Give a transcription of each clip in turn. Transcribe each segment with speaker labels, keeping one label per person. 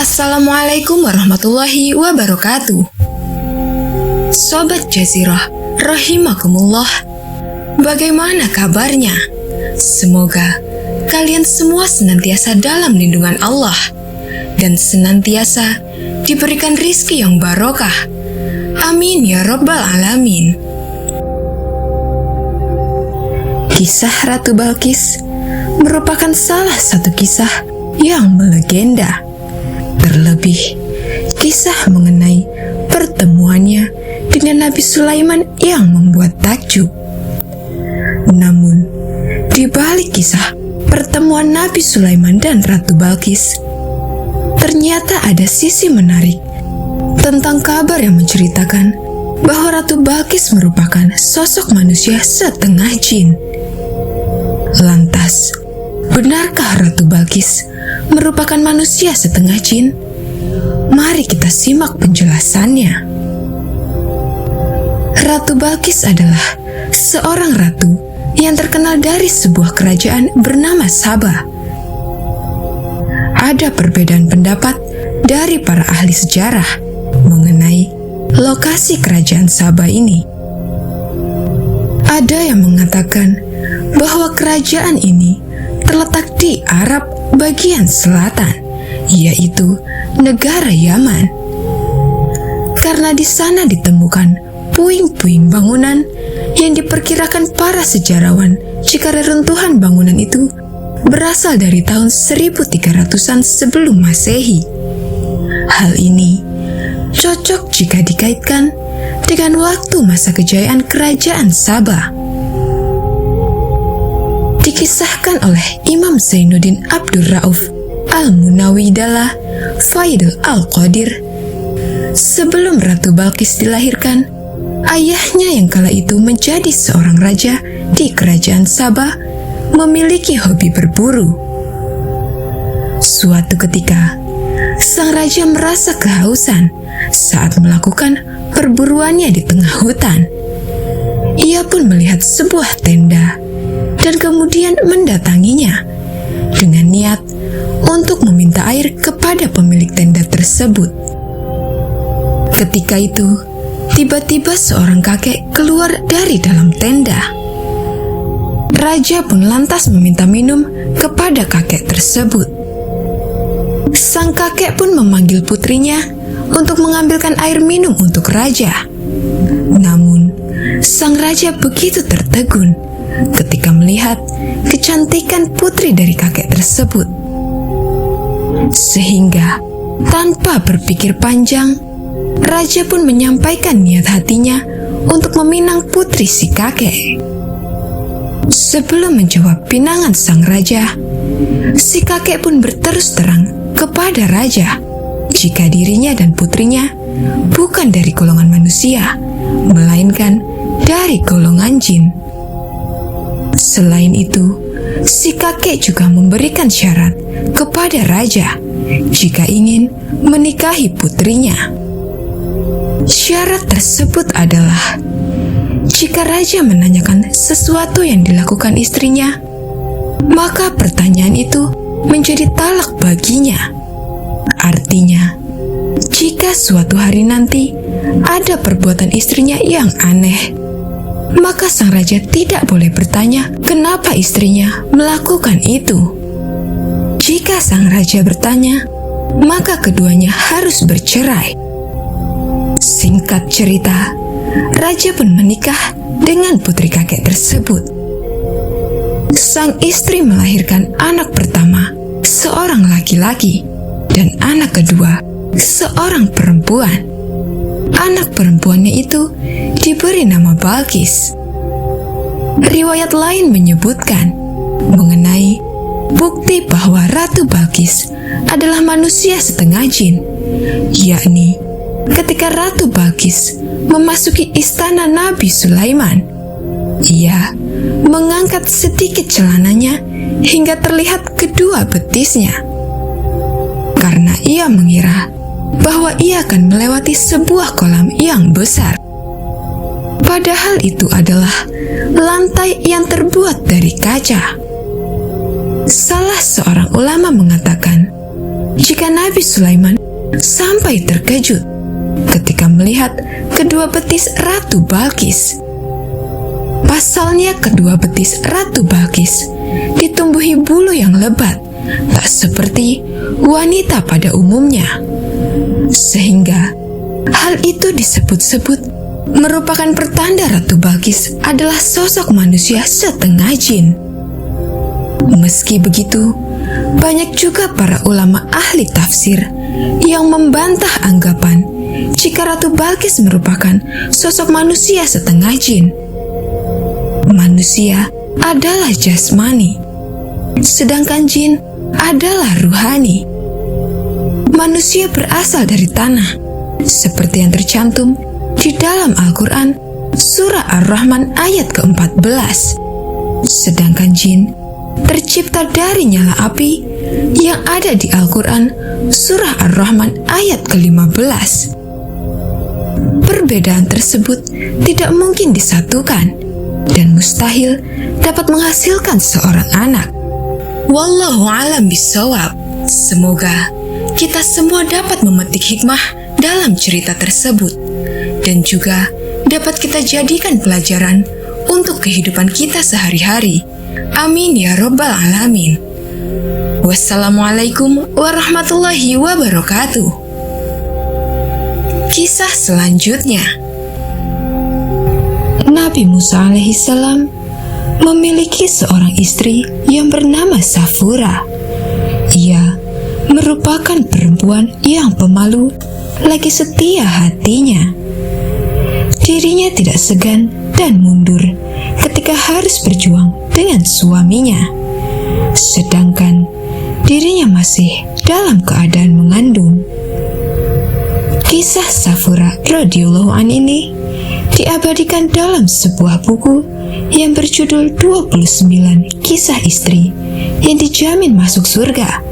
Speaker 1: Assalamualaikum warahmatullahi wabarakatuh. Sobat Jazirah, rahimakumullah. Bagaimana kabarnya? Semoga kalian semua senantiasa dalam lindungan Allah dan senantiasa diberikan rizki yang barokah. Amin ya rabbal alamin. Kisah Ratu Balqis merupakan salah satu kisah yang melegenda. Terlebih, kisah mengenai pertemuannya dengan Nabi Sulaiman yang membuat takjub. Namun, di balik kisah pertemuan Nabi Sulaiman dan Ratu Balqis, ternyata ada sisi menarik tentang kabar yang menceritakan bahwa Ratu Balqis merupakan sosok manusia setengah jin. Lantas, benarkah Ratu Balqis merupakan manusia setengah jin? Mari kita simak penjelasannya. Ratu Balqis adalah seorang ratu yang terkenal dari sebuah kerajaan bernama Saba. Ada perbedaan pendapat dari para ahli sejarah mengenai lokasi kerajaan Saba ini. Ada yang mengatakan bahwa kerajaan ini terletak di Arab bagian selatan, yaitu negara Yaman. Karena di sana ditemukan puing-puing bangunan yang diperkirakan para sejarawan jika reruntuhan bangunan itu berasal dari tahun 1300-an sebelum Masehi. Hal ini cocok jika dikaitkan dengan waktu masa kejayaan kerajaan Saba. Dikisahkan oleh Imam Zainuddin Abdur Rauf Al-Munawi Dalah Faidul Al-Qadir, sebelum Ratu Balqis dilahirkan, ayahnya yang kala itu menjadi seorang raja di kerajaan Saba memiliki hobi berburu. Suatu ketika, sang raja merasa kehausan saat melakukan perburuannya di tengah hutan. Ia pun melihat sebuah tenda dan kemudian mendatanginya dengan niat untuk meminta air kepada pemilik tenda tersebut. Ketika itu, tiba-tiba seorang kakek keluar dari dalam tenda. Raja pun lantas meminta minum kepada kakek tersebut. Sang kakek pun memanggil putrinya untuk mengambilkan air minum untuk raja. Namun, sang raja begitu tertegun ketika melihat kecantikan putri dari kakek tersebut. Sehingga, tanpa berpikir panjang, raja pun menyampaikan niat hatinya untuk meminang putri si kakek. Sebelum menjawab pinangan sang raja, si kakek pun berterus terang kepada raja jika dirinya dan putrinya bukan dari golongan manusia, melainkan dari golongan jin. Selain itu, si kakek juga memberikan syarat kepada raja jika ingin menikahi putrinya. Syarat tersebut adalah jika raja menanyakan sesuatu yang dilakukan istrinya, maka pertanyaan itu menjadi talak baginya. Artinya, jika suatu hari nanti ada perbuatan istrinya yang aneh, maka sang raja tidak boleh bertanya kenapa istrinya melakukan itu. Jika sang raja bertanya, maka keduanya harus bercerai. Singkat cerita, raja pun menikah dengan putri kakek tersebut. Sang istri melahirkan anak pertama, seorang laki-laki, dan anak kedua, seorang perempuan. Anak perempuannya itu diberi nama Balqis. Riwayat lain menyebutkan mengenai bukti bahwa Ratu Balqis adalah manusia setengah jin, yakni ketika Ratu Balqis memasuki istana Nabi Sulaiman. Ia mengangkat sedikit celananya hingga terlihat kedua betisnya, karena ia mengira bahwa ia akan melewati sebuah kolam yang besar. Padahal itu adalah lantai yang terbuat dari kaca. Salah seorang ulama mengatakan, jika Nabi Sulaiman sampai terkejut ketika melihat kedua betis Ratu Balkis. Pasalnya kedua betis Ratu Balkis ditumbuhi bulu yang lebat, tak seperti wanita pada umumnya. Sehingga hal itu disebut-sebut merupakan pertanda Ratu Balkis adalah sosok manusia setengah jin. Meski begitu, banyak juga para ulama ahli tafsir yang membantah anggapan jika Ratu Balkis merupakan sosok manusia setengah jin. Manusia adalah jasmani, sedangkan jin adalah ruhani. Manusia berasal dari tanah, seperti yang tercantum di dalam Al-Quran Surah Ar-Rahman ayat ke-14. Sedangkan jin tercipta dari nyala api yang ada di Al-Quran Surah Ar-Rahman ayat ke-15. Perbedaan tersebut tidak mungkin disatukan dan mustahil dapat menghasilkan seorang anak. Wallahu a'lam bishawab. Semoga kita semua dapat memetik hikmah dalam cerita tersebut dan juga dapat kita jadikan pelajaran untuk kehidupan kita sehari-hari. Amin ya robbal alamin. Wassalamualaikum warahmatullahi wabarakatuh. Kisah selanjutnya. Nabi Musa alaihissalam memiliki seorang istri yang bernama Safura. Ia merupakan perempuan yang pemalu lagi setia hatinya. Dirinya tidak segan dan mundur ketika harus berjuang dengan suaminya, sedangkan dirinya masih dalam keadaan mengandung. Kisah Safura radhiyallahu an ini diabadikan dalam sebuah buku yang berjudul 29 Kisah Istri yang Dijamin Masuk Surga,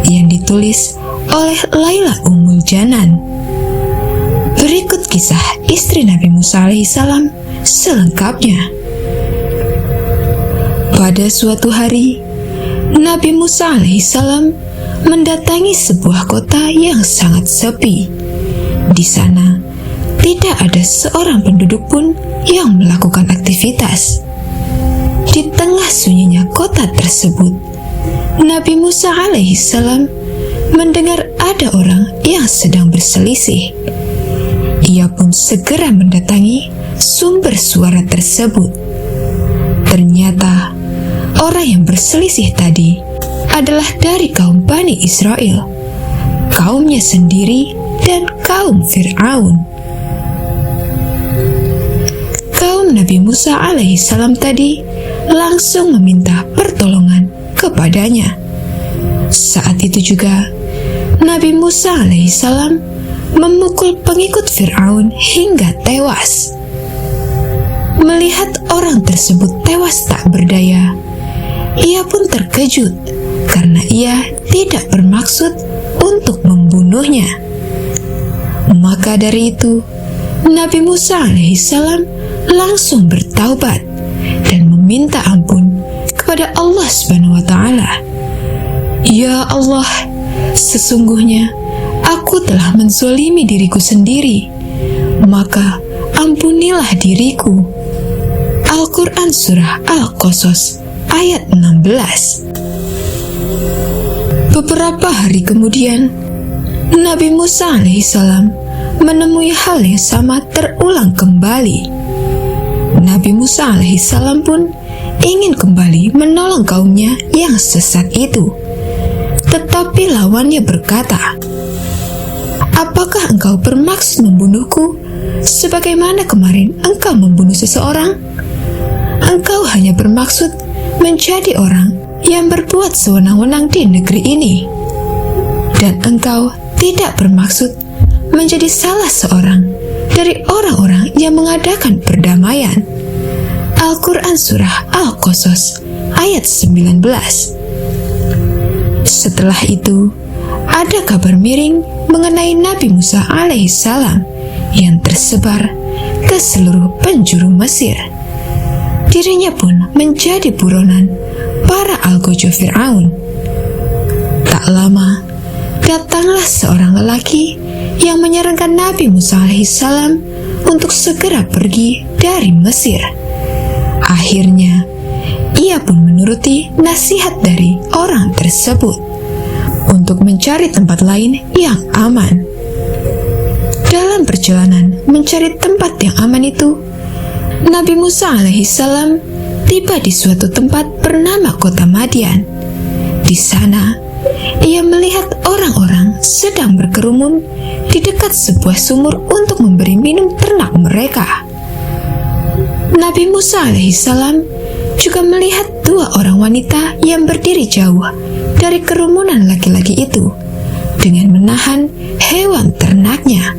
Speaker 1: yang ditulis oleh Laila Ummul Janan. Berikut kisah istri Nabi Musa alaihissalam selengkapnya. Pada suatu hari, Nabi Musa alaihissalam mendatangi sebuah kota yang sangat sepi. Di sana tidak ada seorang penduduk pun yang melakukan aktivitas. Di tengah sunyinya kota tersebut, Nabi Musa alaihissalam mendengar ada orang yang sedang berselisih. Ia pun segera mendatangi sumber suara tersebut. Ternyata orang yang berselisih tadi adalah dari kaum Bani Israel, kaumnya sendiri dan kaum Fir'aun. Kaum Nabi Musa alaihissalam tadi langsung meminta pertolongan kepadanya. Saat itu juga Nabi Musa alaihissalam memukul pengikut Fir'aun hingga tewas. Melihat orang tersebut tewas tak berdaya, ia pun terkejut karena ia tidak bermaksud untuk membunuhnya. Maka dari itu, Nabi Musa alaihissalam langsung bertaubat dan meminta ampun kepada Allah Subhanahu wa Ta'ala. Ya Allah, sesungguhnya aku telah menzolimi diriku sendiri, maka ampunilah diriku. Al-Quran Surah Al-Qasas ayat 16. Beberapa hari kemudian, Nabi Musa alaihissalam menemui hal yang sama terulang kembali. Nabi Musa alaihissalam pun ingin kembali menolong kaumnya yang sesat itu. Tetapi lawannya berkata, "Apakah engkau bermaksud membunuhku sebagaimana kemarin engkau membunuh seseorang? Engkau hanya bermaksud menjadi orang yang berbuat sewenang-wenang di negeri ini, dan engkau tidak bermaksud menjadi salah seorang dari orang-orang yang mengadakan perdamaian." Al-Quran Surah Al-Qasas ayat 19. Setelah itu, ada kabar miring mengenai Nabi Musa alaihissalam yang tersebar ke seluruh penjuru Mesir. Dirinya pun menjadi buronan para algojo Fir'aun. Tak lama, datanglah seorang lelaki yang menyarankan Nabi Musa alaihissalam untuk segera pergi dari Mesir. Akhirnya, ia pun menuruti nasihat dari orang tersebut untuk mencari tempat lain yang aman. Dalam perjalanan mencari tempat yang aman itu, Nabi Musa alaihissalam tiba di suatu tempat bernama kota Madian. Di sana, ia melihat orang-orang sedang berkerumun di dekat sebuah sumur untuk memberi minum ternak mereka. Nabi Musa alaihissalam juga melihat dua orang wanita yang berdiri jauh dari kerumunan laki-laki itu dengan menahan hewan ternaknya,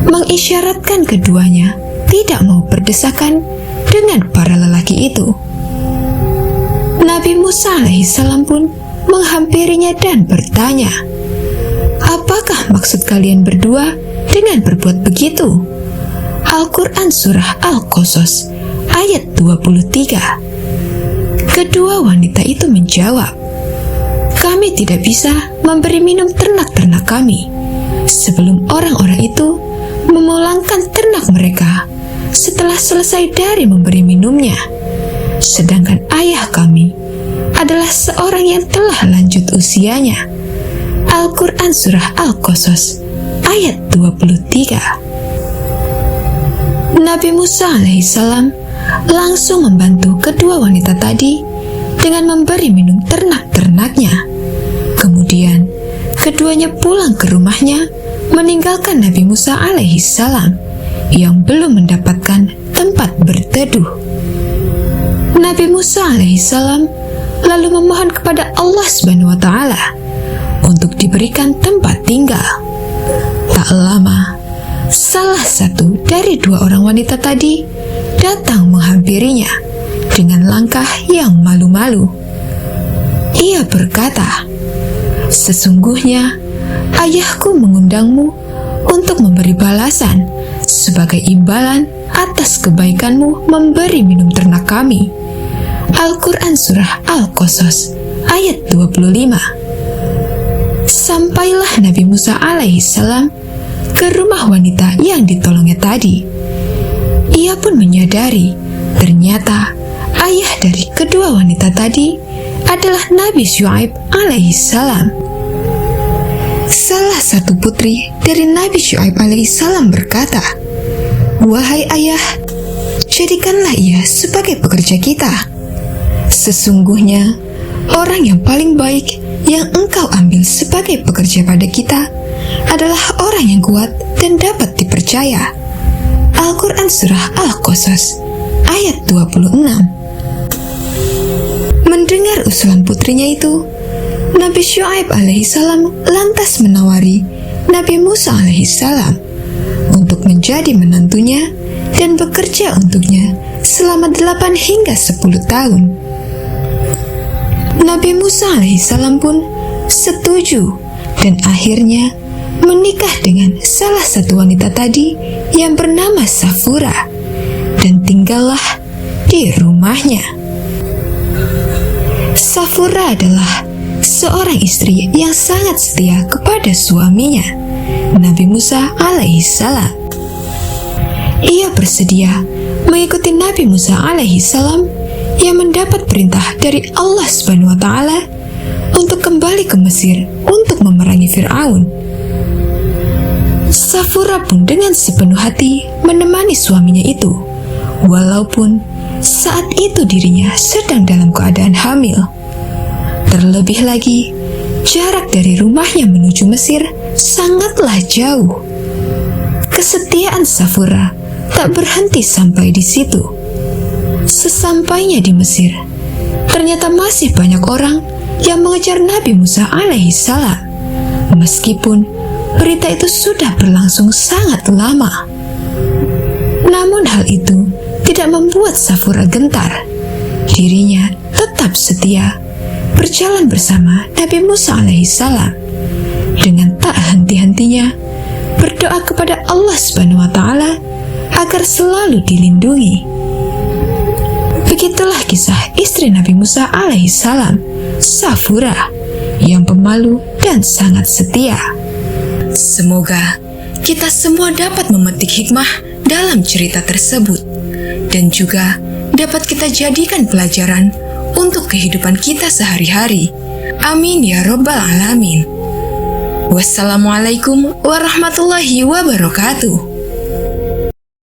Speaker 1: mengisyaratkan keduanya tidak mau berdesakan dengan para lelaki itu. Nabi Musa alaihissalam pun menghampirinya dan bertanya, "Apakah maksud kalian berdua dengan berbuat begitu?" Al-Quran Surah Al-Qasas ayat 23. Kedua wanita itu menjawab, "Kami tidak bisa memberi minum ternak-ternak kami sebelum orang-orang itu memulangkan ternak mereka setelah selesai dari memberi minumnya. Sedangkan ayah kami adalah seorang yang telah lanjut usianya." Al-Quran Surah Al-Qasas ayat 23. Nabi Musa alaihissalam langsung membantu kedua wanita tadi dengan memberi minum ternak-ternaknya. Kemudian, keduanya pulang ke rumahnya meninggalkan Nabi Musa alaihissalam yang belum mendapatkan tempat berteduh. Nabi Musa alaihissalam lalu memohon kepada Allah Subhanahu wa Ta'ala untuk diberikan tempat tinggal. Tak lama, salah satu dari dua orang wanita tadi datang menghampirinya dengan langkah yang malu-malu. Ia berkata, "Sesungguhnya ayahku mengundangmu untuk memberi balasan sebagai imbalan atas kebaikanmu memberi minum ternak kami." Al-Quran Surah Al-Qasas ayat 25. Sampailah Nabi Musa alaihissalam ke rumah wanita yang ditolongnya tadi. Ia pun menyadari ternyata ayah dari kedua wanita tadi adalah Nabi Syuaib alaihissalam. Salah satu putri dari Nabi Syuaib alaihissalam berkata, "Wahai ayah, jadikanlah ia sebagai pekerja kita. Sesungguhnya orang yang paling baik yang engkau ambil sebagai pekerja pada kita adalah orang yang kuat dan dapat dipercaya." Al-Quran Surah Al-Qasas ayat 26. Mendengar usulan putrinya itu, Nabi Syuaib alaihissalam lantas menawari Nabi Musa alaihissalam untuk menjadi menantunya dan bekerja untuknya selama 8 hingga 10 tahun. Nabi Musa alaihissalam pun setuju dan akhirnya menikah dengan salah satu wanita tadi yang bernama Safura dan tinggallah di rumahnya. Safura adalah seorang istri yang sangat setia kepada suaminya, Nabi Musa alaihissalam. Ia bersedia mengikuti Nabi Musa alaihissalam yang mendapat perintah dari Allah Subhanahu wa Ta'ala untuk kembali ke Mesir untuk memerangi Fir'aun. Safura pun dengan sepenuh hati menemani suaminya itu, walaupun saat itu dirinya sedang dalam keadaan hamil. Terlebih lagi, jarak dari rumahnya menuju Mesir sangatlah jauh. Kesetiaan Safura tak berhenti sampai di situ. Sesampainya di Mesir, ternyata masih banyak orang yang mengejar Nabi Musa alaihissalam, meskipun berita itu sudah berlangsung sangat lama. Namun hal itu tidak membuat Safura gentar. Dirinya tetap setia berjalan bersama Nabi Musa alaihissalam dengan tak henti-hentinya berdoa kepada Allah Subhanahu wa Ta'ala agar selalu dilindungi. Begitulah kisah istri Nabi Musa alaihissalam, Safura, yang pemalu dan sangat setia. Semoga kita semua dapat memetik hikmah dalam cerita tersebut dan juga dapat kita jadikan pelajaran untuk kehidupan kita sehari-hari. Amin ya Rabbal Alamin. Wassalamualaikum warahmatullahi wabarakatuh.